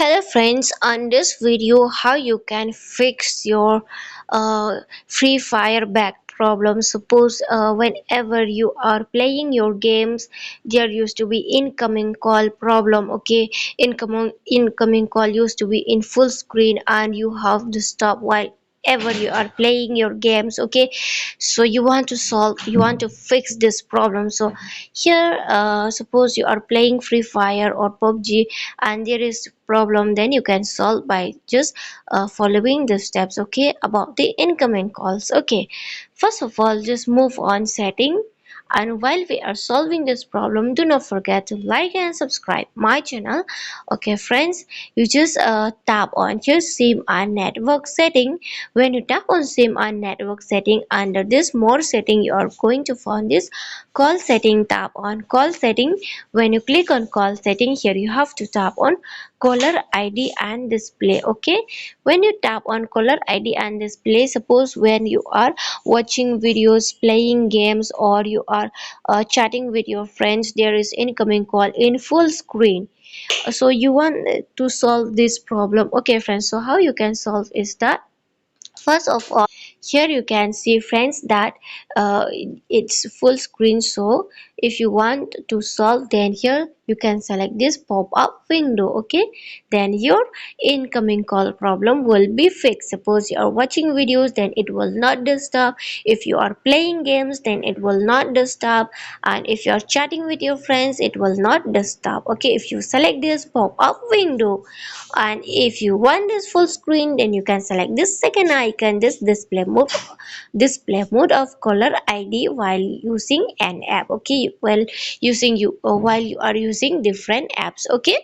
Hello friends, on this video how you can fix your free fire back problem. Suppose whenever you are playing your games there used to be incoming call problem. Okay, incoming call used to be in full screen and you have to stop while ever you are playing your games. Okay, so you want to fix this problem. So here suppose you are playing free fire or PUBG and there is problem, then you can solve by just following the steps. Okay, about the incoming calls. Okay, first of all just move on setting, and while we are solving this problem do not forget to like and subscribe my channel. Okay friends, you just tap on your sim and network setting. When you tap on sim and network setting, under this more setting you are going to find this call setting. Tap on call setting. When you click on call setting, here you have to tap on caller id and display. Okay, when you tap on caller id and display, suppose when you are watching videos, playing games, or you are chatting with your friends, there is incoming call in full screen. So you want to solve this problem. Okay friends, so how you can solve is that, first of all, here you can see friends that it's full screen. So if you want to solve, then here you can select this pop-up window. Okay, then your incoming call problem will be fixed. Suppose you are watching videos, then it will not disturb. If you are playing games, then it will not disturb. And if you are chatting with your friends, it will not disturb. Okay, if you select this pop-up window, and if you want this full screen, then you can select this second icon, this display mode of caller id while using an app. Okay, while you are using different apps. Okay,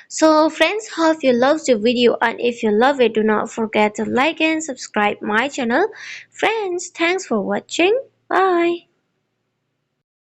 so friends, hope you loved the video, and if you love it, do not forget to like and subscribe my channel. Friends, thanks for watching. Bye.